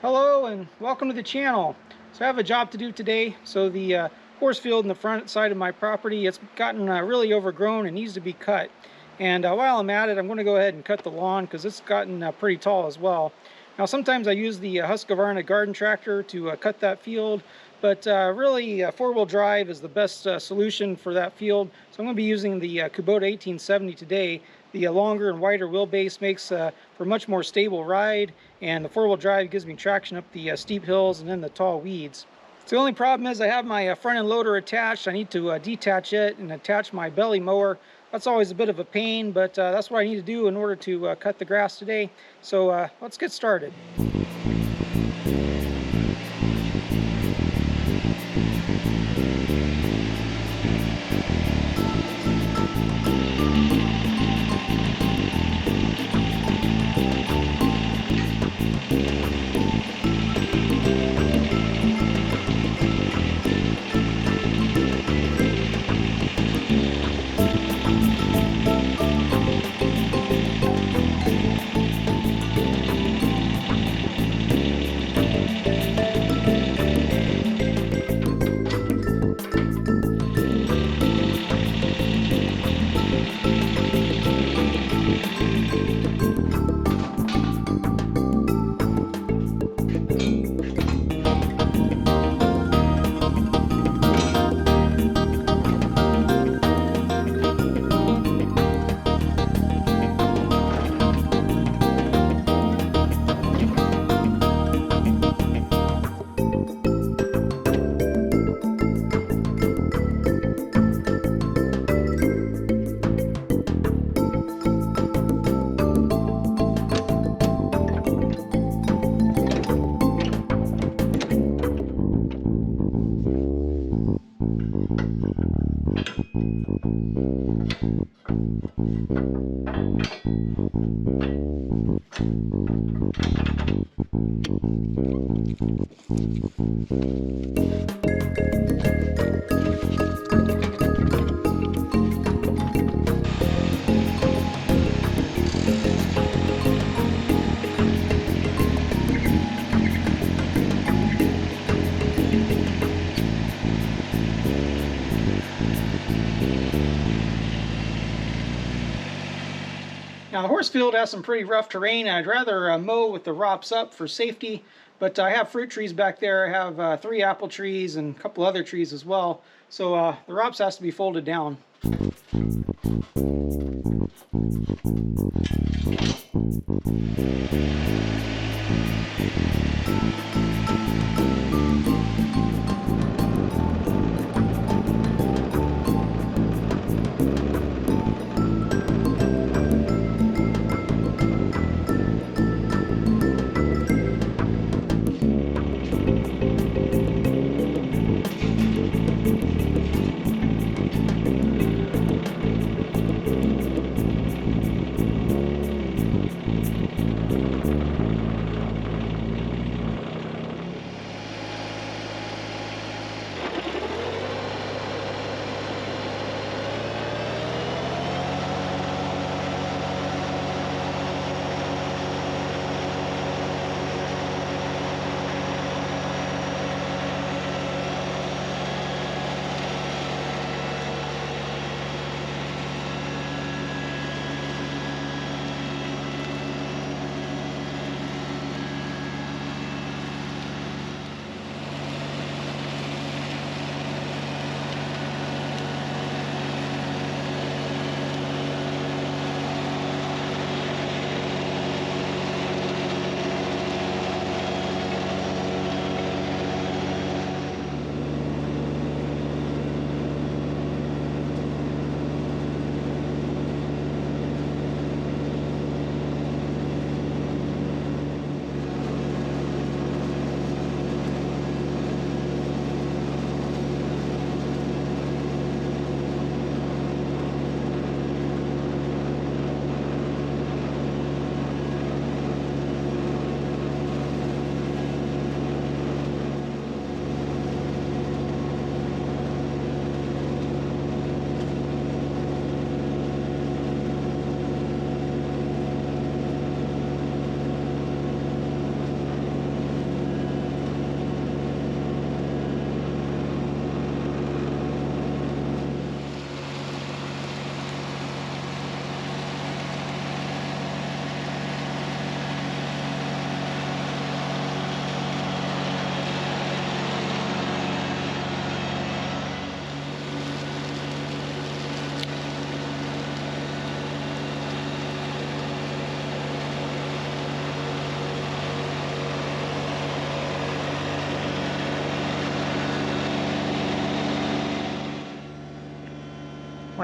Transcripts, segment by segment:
Hello and welcome to the channel. So I have a job to do today. So the horse field in the front side of my property, it's gotten really overgrown and needs to be cut. And while I'm at it, I'm going to go ahead and cut the lawn because it's gotten pretty tall as well. Now sometimes I use the Husqvarna garden tractor to cut that field, but really four-wheel drive is the best solution for that field. So I'm going to be using the Kubota 1870 today. The longer and wider wheelbase makes for a much more stable ride, and the four-wheel drive gives me traction up the steep hills and then the tall weeds. So the only problem is I have my front end loader attached. I need to detach it and attach my belly mower. That's always a bit of a pain, but that's what I need to do in order to cut the grass today. So let's get started. Now the horse field has some pretty rough terrain. I'd rather mow with the ROPS up for safety, but I have fruit trees back there. I have 3 apple trees and a couple other trees as well. So the ROPS has to be folded down.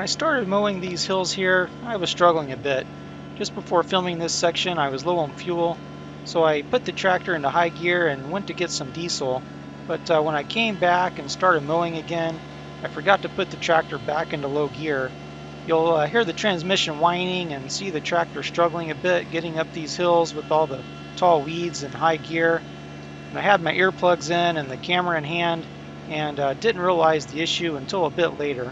When I started mowing these hills here, I was struggling a bit. Just before filming this section, I was low on fuel, so I put the tractor into high gear and went to get some diesel. But when I came back and started mowing again, I forgot to put the tractor back into low gear. You'll hear the transmission whining and see the tractor struggling a bit getting up these hills with all the tall weeds and high gear. And I had my earplugs in and the camera in hand, and didn't realize the issue until a bit later.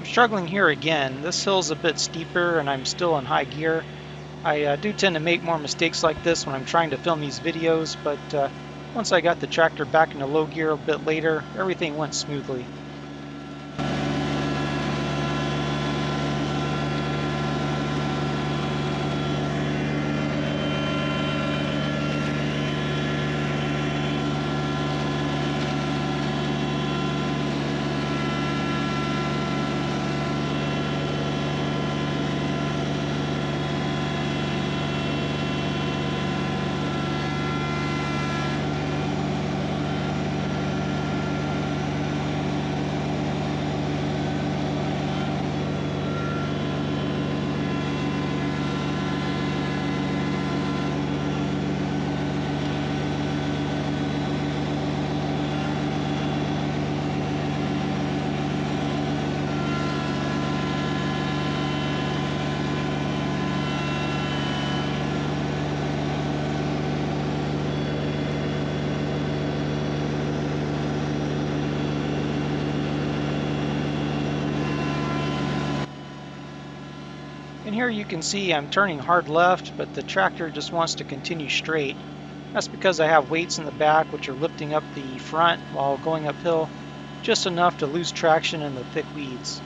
Struggling here again. This hill's a bit steeper and I'm still in high gear. I do tend to make more mistakes like this when I'm trying to film these videos, but once I got the tractor back into low gear a bit later, everything went smoothly. And here you can see I'm turning hard left, but the tractor just wants to continue straight. That's because I have weights in the back which are lifting up the front while going uphill, just enough to lose traction in the thick weeds.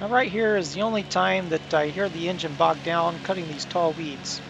Now right here is the only time that I hear the engine bog down cutting these tall weeds.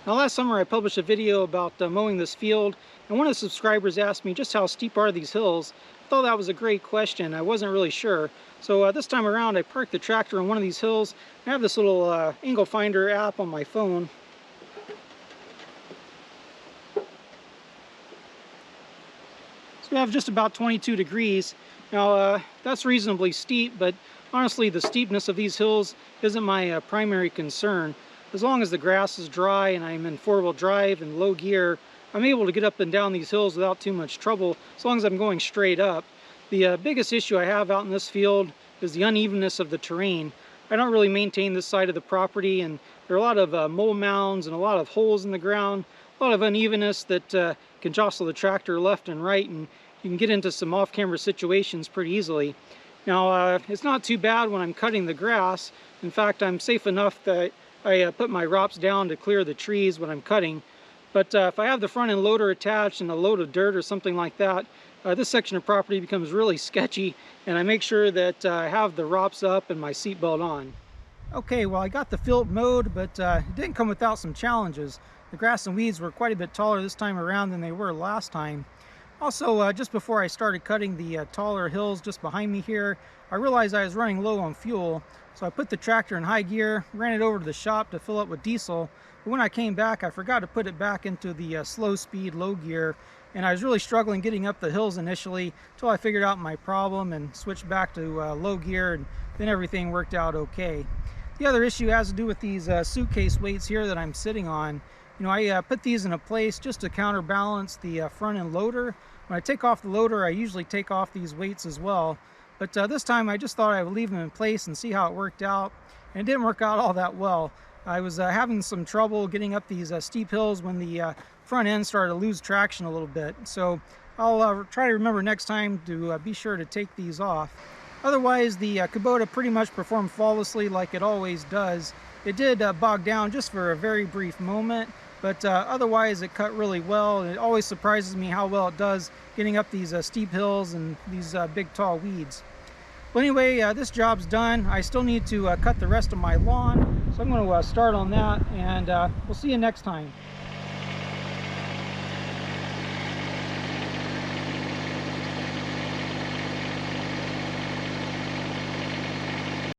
Now last summer I published a video about mowing this field, and one of the subscribers asked me just how steep are these hills. I thought that was a great question. I wasn't really sure. So this time around I parked the tractor on one of these hills. I have this little angle finder app on my phone. So we have just about 22 degrees. Now that's reasonably steep, but honestly the steepness of these hills isn't my primary concern. As long as the grass is dry and I'm in four-wheel drive and low gear, I'm able to get up and down these hills without too much trouble, as long as I'm going straight up. The biggest issue I have out in this field is the unevenness of the terrain. I don't really maintain this side of the property, and there are a lot of mole mounds and a lot of holes in the ground, a lot of unevenness that can jostle the tractor left and right, and you can get into some off-camera situations pretty easily. Now, it's not too bad when I'm cutting the grass. In fact, I'm safe enough that I put my ROPS down to clear the trees when I'm cutting. But if I have the front end loader attached and a load of dirt or something like that, this section of property becomes really sketchy, and I make sure that I have the ROPS up and my seatbelt on. Okay, well I got the field mowed, but it didn't come without some challenges. The grass and weeds were quite a bit taller this time around than they were last time. Also, just before I started cutting the taller hills just behind me here, I realized I was running low on fuel. So I put the tractor in high gear, ran it over to the shop to fill up with diesel. But when I came back, I forgot to put it back into the slow speed, low gear. And I was really struggling getting up the hills initially until I figured out my problem and switched back to low gear, and then everything worked out okay. The other issue has to do with these suitcase weights here that I'm sitting on. You know, I put these in a place just to counterbalance the front end loader. When I take off the loader, I usually take off these weights as well. But this time I just thought I would leave them in place and see how it worked out. And it didn't work out all that well. I was having some trouble getting up these steep hills when the front end started to lose traction a little bit. So I'll try to remember next time to be sure to take these off. Otherwise, the Kubota pretty much performed flawlessly like it always does. It did bog down just for a very brief moment, but otherwise it cut really well. And it always surprises me how well it does getting up these steep hills and these big tall weeds. Well, anyway, this job's done. I still need to cut the rest of my lawn, so I'm going to start on that, and we'll see you next time.